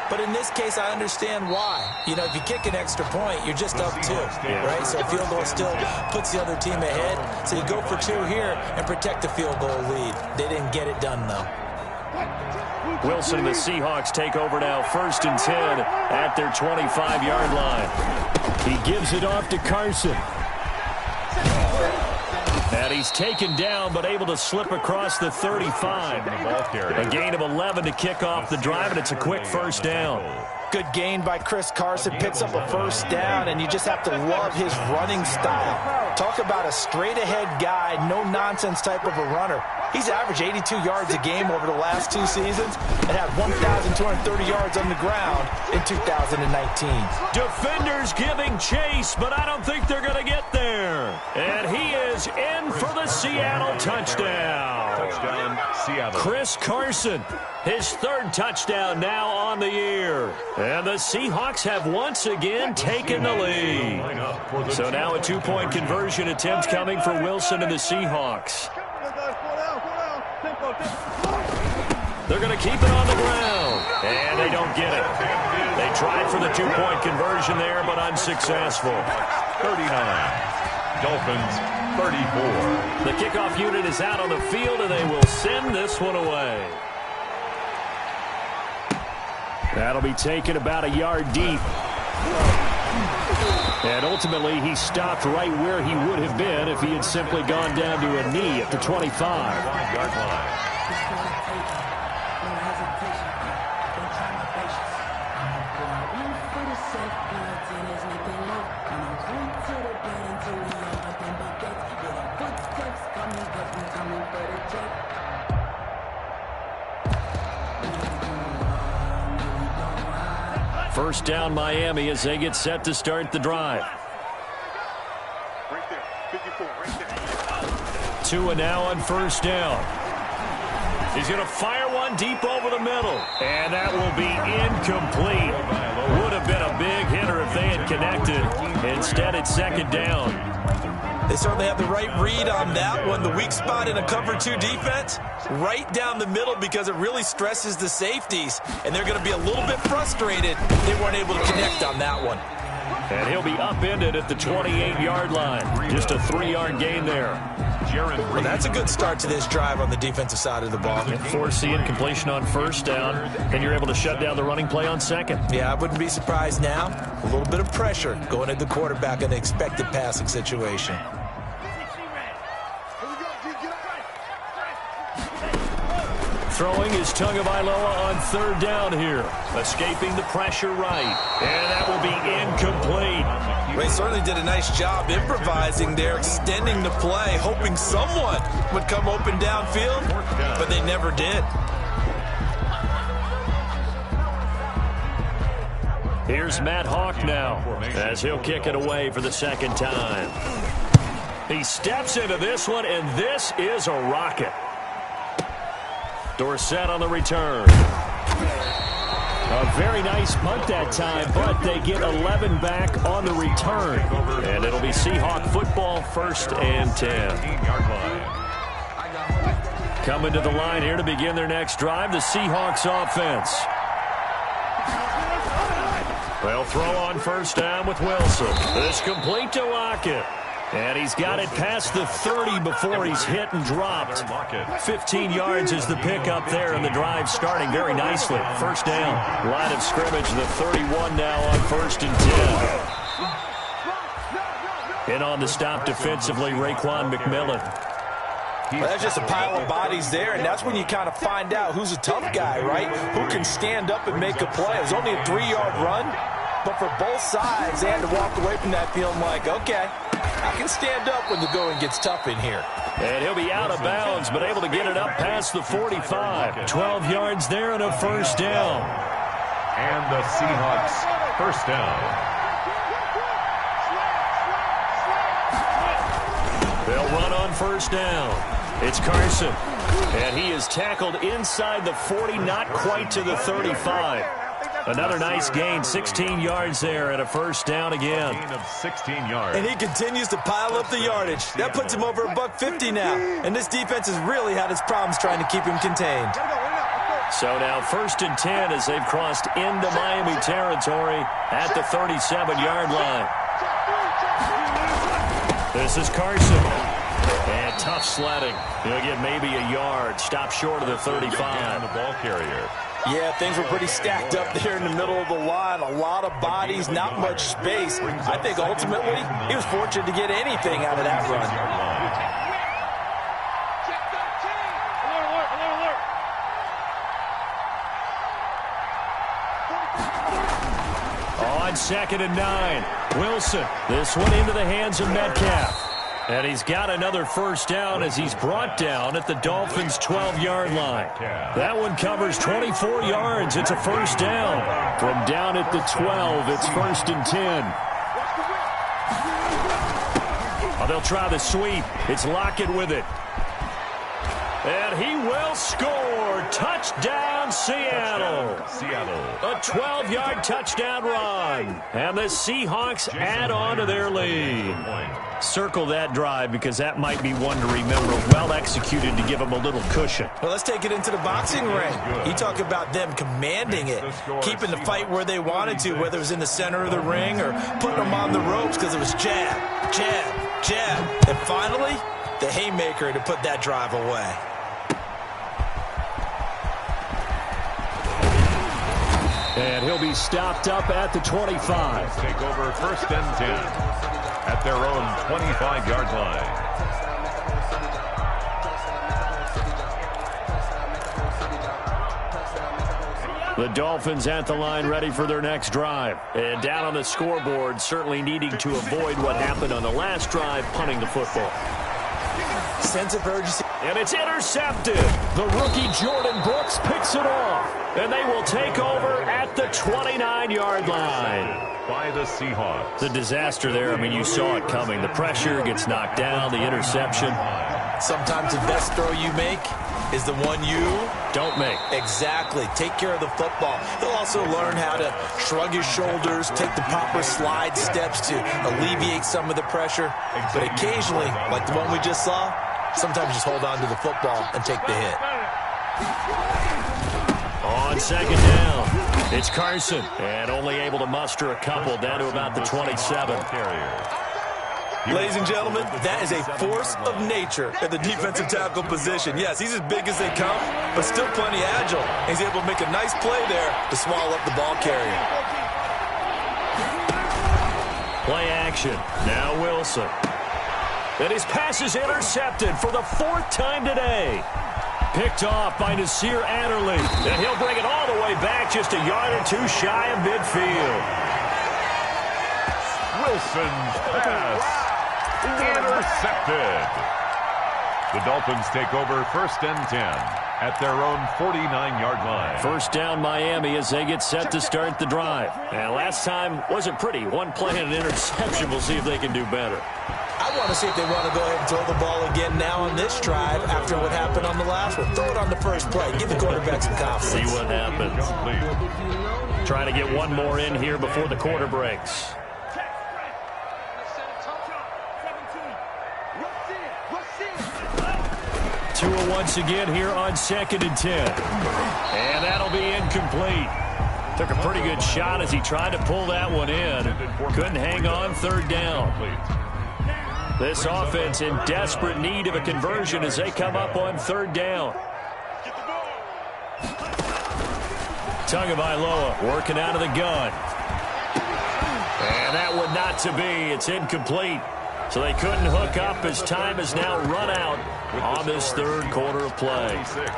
But in this case, I understand why. You know, if you kick an extra point, you're just up 2, right? So a field goal still puts the other team ahead. So you go for 2 here and protect the field goal lead. They didn't get it done, though. Wilson and the Seahawks take over now, 1st and 10 at their 25-yard line. He gives it off to Carson. And he's taken down, but able to slip across the 35. A gain of 11 to kick off the drive, and it's a quick 1st down. Good gain by Chris Carson, picks up a 1st down, and you just have to love his running style. Talk about a straight-ahead guy, no-nonsense type of a runner. He's averaged 82 yards a game over the last 2 seasons and had 1,230 yards on the ground in 2019. Defenders giving chase, but I don't think they're going to get there. And he is in for the Seattle touchdown. Touchdown, Seattle. Chris Carson, his 3rd touchdown now on the year. And the Seahawks have once again taken the lead. So now a 2-point conversion attempt coming for Wilson and the Seahawks. They're going to keep it on the ground. And they don't get it. They tried for the 2-point conversion there, but unsuccessful. 39. Dolphins 34. The kickoff unit is out on the field, and they will send this one away. That'll be taken about a yard deep. And ultimately, he stopped right where he would have been if he had simply gone down to a knee at the 25. First down Miami as they get set to start the drive. Right there. 54, right there. Tua now on first down. He's going to fire one deep over the middle. And that will be incomplete. Would have been a big hitter if they had connected. Instead, it's second down. They certainly have the right read on that one. The weak spot in a cover 2 defense, right down the middle because it really stresses the safeties. And they're going to be a little bit frustrated they weren't able to connect on that one. And he'll be upended at the 28-yard line. Just a 3-yard gain there. Well, that's a good start to this drive on the defensive side of the ball. Force the incompletion on first down, then you're able to shut down the running play on second. Yeah, I wouldn't be surprised now. A little bit of pressure going at the quarterback in an expected passing situation. Throwing is Tagovailoa on third down here. Escaping the pressure right. And that will be incomplete. They certainly did a nice job improvising there, extending the play, hoping someone would come open downfield, but they never did. Here's Matt Hawk now as he'll kick it away for the second time. He steps into this one, and this is a rocket. Dorsett on the return. A very nice punt that time, but they get 11 back on the return. And it'll be Seahawk football, 1st and 10. Coming to the line here to begin their next drive, the Seahawks offense. They'll throw on first down with Wilson. It's complete to Lockett. And he's got it past the 30 before he's hit and dropped. 15 yards is the pickup there, and the drive starting very nicely. First down. Line of scrimmage, the 31 now on 1st and 10. In on the stop defensively, Raekwon McMillan. Well, that's just a pile of bodies there, and that's when you kind of find out who's a tough guy, right? Who can stand up and make a play. It was only a 3-yard run, but for both sides, they had to walk away from that feeling like, okay, I can stand up when the going gets tough in here. And he'll be out of bounds, but able to get it up past the 45. 12 yards there and a first down. And the Seahawks first down. They'll run on first down. It's Carson. And he is tackled inside the 40, not quite to the 35. Another nice gain, 16 yards there and a first down again. Gain of 16 yards. And he continues to pile up the yardage. That puts him over $150 now. And this defense has really had its problems trying to keep him contained. So now 1st and 10 as they've crossed into Miami territory at the 37-yard line. This is Carson. And tough sledding. He'll get maybe a yard. Stop short of the 35. The ball carrier. Yeah, things were pretty stacked up there in the middle of the line. A lot of bodies, not much space. I think ultimately he was fortunate to get anything out of that run. On 2nd and 9, Wilson. This one into the hands of Metcalf. And he's got another first down as he's brought down at the Dolphins' 12-yard line. That one covers 24 yards. It's a first down. From down at the 12, it's 1st and 10. Oh, they'll try the sweep. It's Lockett with it. And he will score. Touchdown, Seattle. A 12-yard touchdown run. And the Seahawks add on to their lead. Circle that drive because that might be one to remember. Well executed to give them a little cushion. Well, let's take it into the boxing ring. You talk about them commanding it, keeping the fight where they wanted to, whether it was in the center of the ring or putting them on the ropes because it was jab, jab, jab. And finally, the haymaker to put that drive away. And he'll be stopped up at the 25. Take over 1st and 10 at their own 25-yard line. The Dolphins at the line ready for their next drive. And down on the scoreboard, certainly needing to avoid what happened on the last drive, punting the football. Sense of urgency. And it's intercepted. The rookie Jordan Brooks picks it off. And they will take over at the 29-yard line. By the Seahawks. The disaster there, I mean, you saw it coming. The pressure gets knocked down, the interception. Sometimes the best throw you make is the one you don't make. Exactly. Take care of the football. He'll also learn how to shrug his shoulders, take the proper slide steps to alleviate some of the pressure. But occasionally, like the one we just saw, sometimes just hold on to the football and take the hit. On second down, it's Carson, and only able to muster a couple down to about the 27. Ladies and gentlemen, that is a force of nature at the defensive tackle position. Yes, he's as big as they come, but still plenty agile. He's able to make a nice play there to swallow up the ball carrier. Play action. Now Wilson. And his pass is intercepted for the 4th time today. Picked off by Nasir Adderley. And he'll bring it all the way back just a yard or two shy of midfield. Wilson's pass. Intercepted. The Dolphins take over 1st and 10 at their own 49-yard line. First down Miami as they get set to start the drive. And last time wasn't pretty. One play and an interception. We'll see if they can do better. I want to see if they want to go ahead and throw the ball again now on this drive after what happened on the last one. Throw it on the first play. Give the quarterback some confidence. See what happens. Trying to get one more in here before the quarter breaks. Tua once again here on 2nd and 10. And that'll be incomplete. Took a pretty good shot as he tried to pull that one in. Couldn't hang on 3rd down. This offense in desperate need of a conversion as they come up on 3rd down. Tagovailoa working out of the gun. And that one not to be. It's incomplete. So they couldn't hook up as time has now run out on this 3rd quarter of play.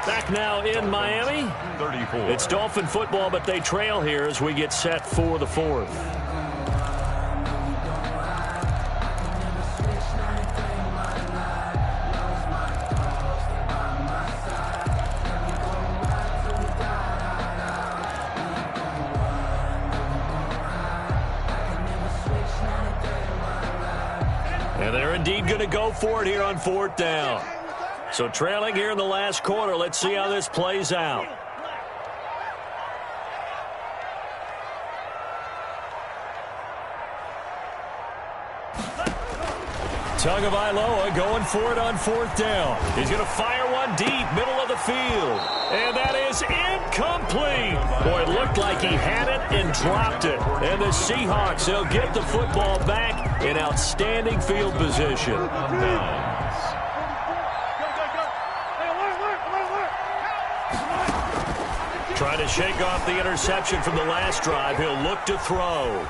Back now in Miami. It's Dolphin football, but they trail here as we get set for the 4th. And they're indeed going to go for it here on 4th down. So trailing here in the last quarter. Let's see how this plays out. Tagovailoa going for it on 4th down. He's going to fire one deep, middle of the field. And that is incomplete. Boy, it looked like he had it and dropped it. And the Seahawks, they'll get the football back in outstanding field position. Trying to shake off the interception from the last drive. He'll look to throw.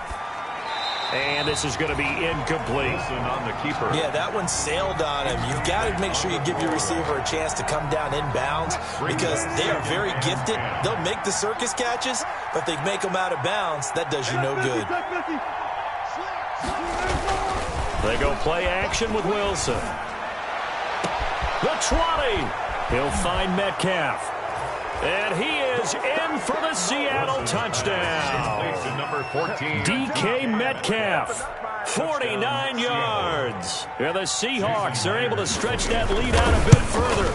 And this is going to be incomplete. On the keeper. Yeah, that one sailed on him. You've got to make sure you give your receiver a chance to come down inbounds because they are very gifted. They'll make the circus catches, but if they make them out of bounds, that does you no good. They go play action with Wilson. The 20. He'll find Metcalf. And he is in for the Seattle touchdown. Number 14. DK Metcalf, 49 yards. And the Seahawks are able to stretch that lead out a bit further.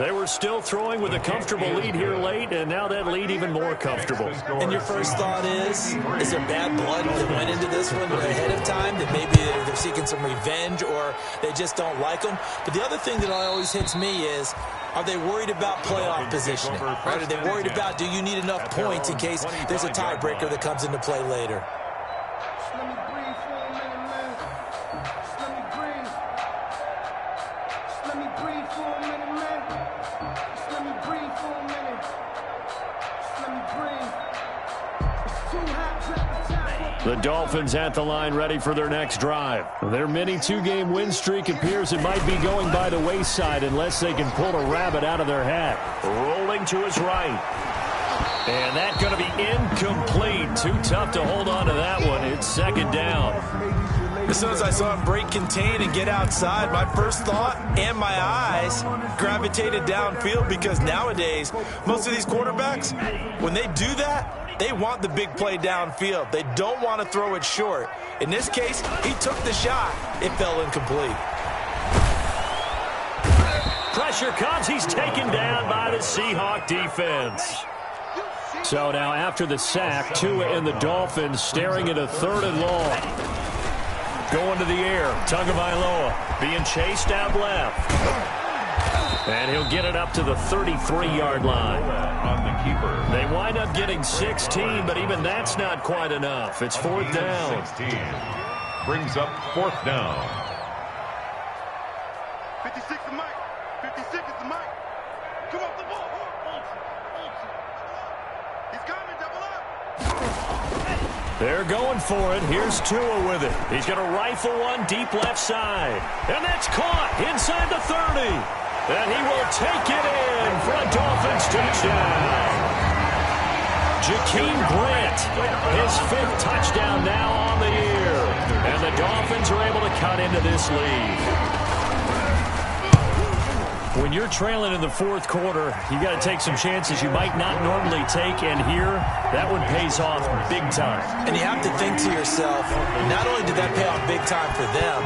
They were still throwing with a comfortable lead here late, and now that lead even more comfortable. And your first thought is there bad blood that went into this one ahead of time, that maybe they're seeking some revenge or they just don't like them? But the other thing that always hits me is, are they worried about playoff positioning? Right? Are they worried about, do you need enough points in case there's a tiebreaker that comes into play later? Let me breathe for a minute, man. Just let me breathe. Just let me breathe for a minute, man. Just let me breathe for a minute. Just let me breathe. It's too hot, drop the top. The Dolphins at the line ready for their next drive. Their mini 2-game win streak appears it might be going by the wayside unless they can pull a rabbit out of their hat. Rolling to his right. And that's going to be incomplete. Too tough to hold on to that one. It's 2nd down. As soon as I saw him break contain and get outside, my first thought and my eyes gravitated downfield, because nowadays, most of these quarterbacks, when they do that, they want the big play downfield. They don't want to throw it short. In this case, he took the shot. It fell incomplete. Pressure comes. He's taken down by the Seahawk defense. So now after the sack, Tua and the Dolphins staring at a 3rd and long. Going to the air, Tagovailoa being chased out left. And he'll get it up to the 33-yard line. On the keeper. They wind up getting 16, but even that's not quite enough. It's 4th down. 16. Brings up 4th down. 56 is Mike. 56 is the Mike. Come off the ball. He's coming, double up. They're going for it. Here's Tua with it. He's going to rifle one deep left side. And that's caught inside the 30. And he will take it in for a Dolphins touchdown. Jakeem Grant, his 5th touchdown now on the year. And the Dolphins are able to cut into this lead. When you're trailing in the 4th quarter, you got to take some chances you might not normally take, and here, that one pays off big time. And you have to think to yourself, not only did that pay off big time for them,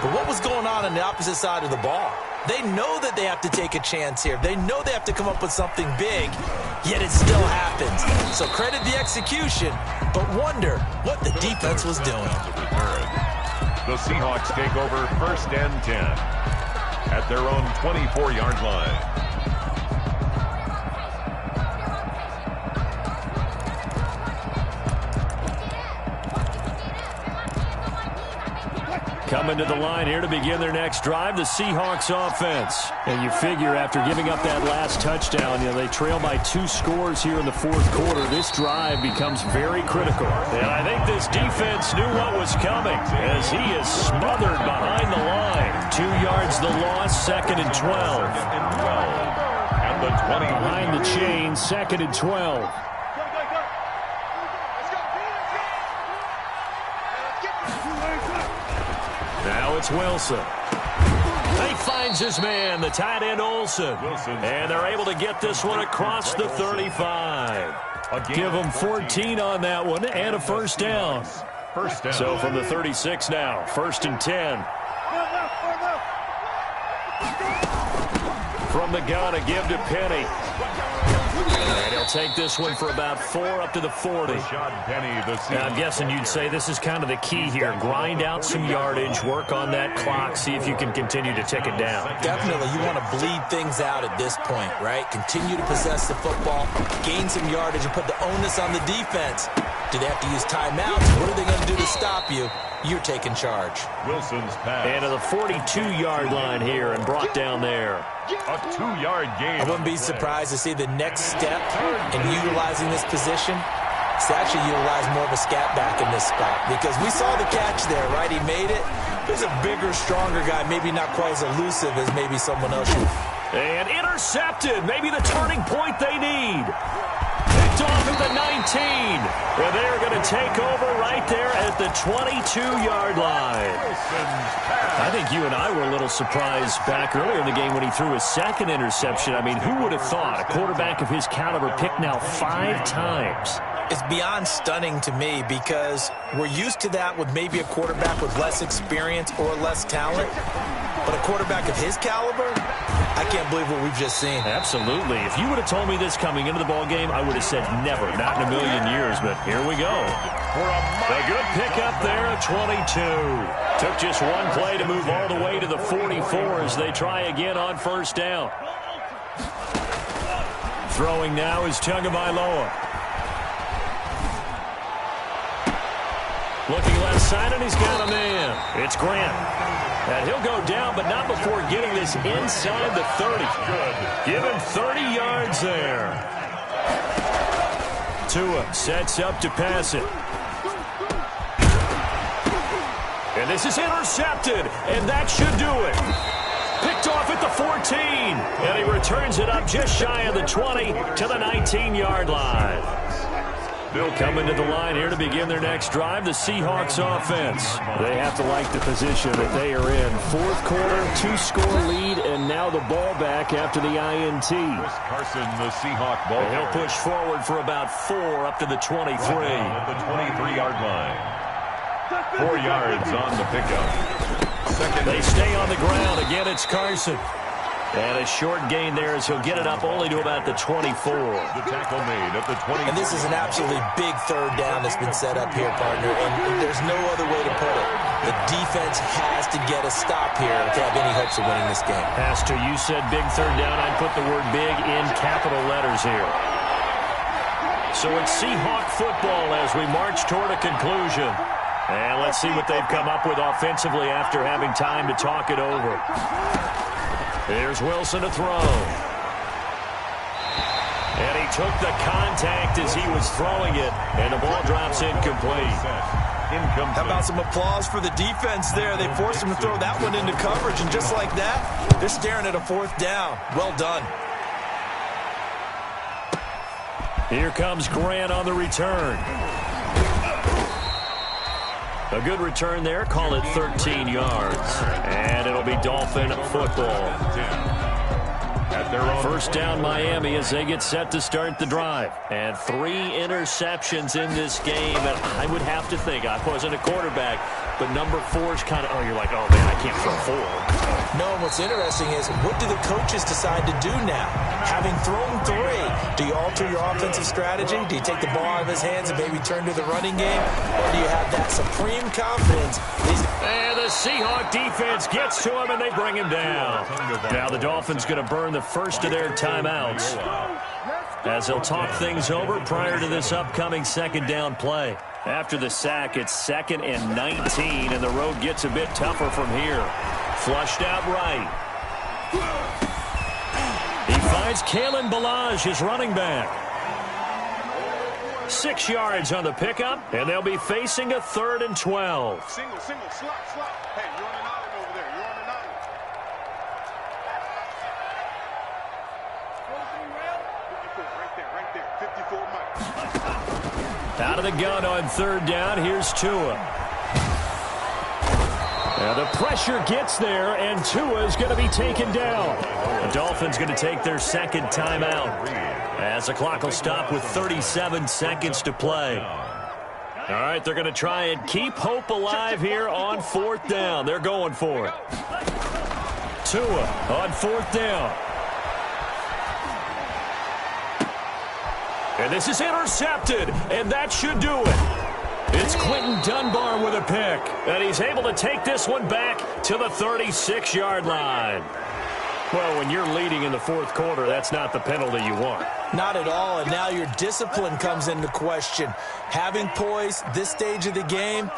but what was going on the opposite side of the ball? They know that they have to take a chance here. They know they have to come up with something big, yet it still happens. So credit the execution, but wonder what the defense was doing. The Seahawks take over 1st and 10. At their own 24-yard line. Coming to the line here to begin their next drive, the Seahawks offense. And you figure after giving up that last touchdown, they trail by 2 scores here in the 4th quarter. This drive becomes very critical. And I think this defense knew what was coming as he is smothered behind the line. 2 yards the loss, 2nd and 12. And the 20 behind the chain, 2nd and 12. Now it's Wilson. He finds his man, the tight end Olsen. And they're able to get this one across the 35. Give them 14 on that one and a 1st down. So from the 36 now, 1st and 10. From the gun, a give to Penny. And he'll take this one for about 4 up to the 40. Now, I'm guessing you'd say this is kind of the key here. Grind out some yardage, work on that clock, see if you can continue to tick it down. Definitely. You want to bleed things out at this point, right? Continue to possess the football, gain some yardage, and put the onus on the defense. Do they have to use timeouts? What are they going to do to stop you? You're taking charge. Wilson's pass. And to the 42-yard line here and brought down there. A 2-yard gain. I wouldn't be surprised to see the next step in utilizing this position is to actually utilize more of a scat back in this spot, because we saw the catch there, right? He made it. There's a bigger, stronger guy, maybe not quite as elusive as maybe someone else. And intercepted. Maybe the turning point they need. Picked off at the 19. And they're going to take over right there at the 22-yard line. I think you and I were a little surprised back earlier in the game when he threw his 2nd interception. I mean, who would have thought a quarterback of his caliber picked now 5 times? It's beyond stunning to me, because we're used to that with maybe a quarterback with less experience or less talent. But a quarterback of his caliber, I can't believe what we've just seen. Absolutely. If you would have told me this coming into the ball game, I would have said never, not in a million years. But here we go. A good pickup there at 22. Took just one play to move all the way to the 44 as they try again on 1st down. Throwing now is Tagovailoa. Looking left side, and he's got a man. It's Grant. And he'll go down, but not before getting this inside the 30. Give him 30 yards there. Tua sets up to pass it. And this is intercepted, and that should do it. Picked off at the 14, and he returns it up just shy of the 20 to the 19-yard line. Coming to the line here to begin their next drive, the Seahawks offense. They have to like the position that they are in. Fourth quarter, 2-score lead, and now the ball back after the INT. Chris Carson, the Seahawk ball. He'll push forward for about 4 up to the 23. At the 23-yard line. 4 yards on the pickup. They stay on the ground. Again, it's Carson. And a short gain there as he'll get it up only to about the 24. The tackle made at the 24. And this is an absolutely big third down that's been set up here, partner. And there's no other way to put it. The defense has to get a stop here to have any hopes of winning this game. Pastor, you said big third down. I'd put the word big in capital letters here. So it's Seahawk football as we march toward a conclusion. And let's see what they've come up with offensively after having time to talk it over. Here's Wilson to throw. And he took the contact as he was throwing it, and the ball drops incomplete. How about some applause for the defense there? They forced him to throw that one into coverage, and just like that, they're staring at a fourth down. Well done. Here comes Grant on the return. A good return there. Call it 13 yards. And it'll be Dolphin football. First down Miami as they get set to start the drive. And 3 interceptions in this game. And I would have to think, I wasn't a quarterback, but number 4 is kind of, oh, you're like, oh, man, I can't throw 4. No, and what's interesting is, what do the coaches decide to do now? Having thrown 3, do you alter your offensive strategy? Do you take the ball out of his hands and maybe turn to the running game? Or do you have that supreme confidence? And the Seahawk defense gets to him, and they bring him down. Now the Dolphins going to burn the first of their timeouts as they'll talk things over prior to this upcoming second down play. After the sack, it's 2nd and 19, and the road gets a bit tougher from here. Flushed out right. He finds Kalen Ballage, his running back. 6 yards on the pickup, and they'll be facing a 3rd and 12. Single, slot. Hey, you're on an island over there. You're on an island. Right there. 54 Mike. Out of the gun on 3rd down, here's Tua. Now the pressure gets there, and Tua is going to be taken down. The Dolphins going to take their 2nd timeout as the clock will stop with 37 seconds to play. All right, they're going to try and keep hope alive here on 4th down. They're going for it. Tua on 4th down. And this is intercepted, and that should do it. It's Quentin Dunbar with a pick, and he's able to take this one back to the 36-yard line. Well, when you're leading in the 4th quarter, that's not the penalty you want. Not at all, and now your discipline comes into question. Having poise this stage of the game,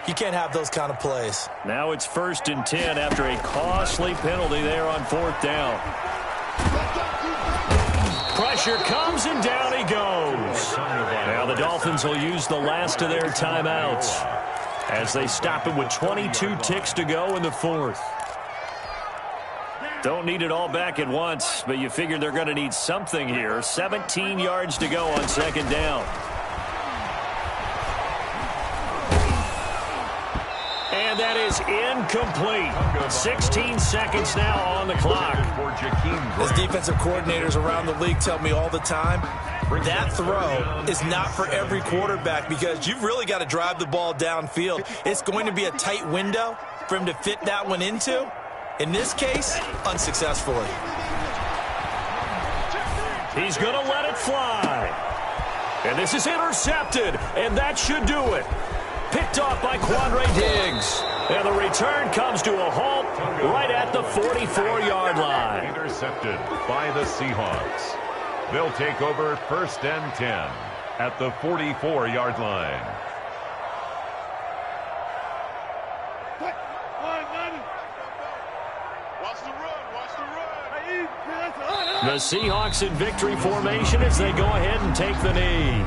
you can't have those kind of plays. Now it's 1st and 10 after a costly penalty there on 4th down. Pressure comes, and down he goes. Now the Dolphins will use the last of their timeouts as they stop it with 22 ticks to go in the 4th. Don't need it all back at once, but you figure they're going to need something here. 17 yards to go on 2nd down. And that is incomplete. 16 seconds now on the clock. As defensive coordinators around the league tell me all the time, that throw is not for every quarterback because you've really got to drive the ball downfield. It's going to be a tight window for him to fit that one into. In this case, unsuccessfully. He's going to let it fly. And this is intercepted, and that should do it. Picked off by Quandre Diggs. And the return comes to a halt right at the 44-yard line. Intercepted by the Seahawks. They'll take over 1st and 10 at the 44-yard line. The Seahawks in victory formation as they go ahead and take the knee.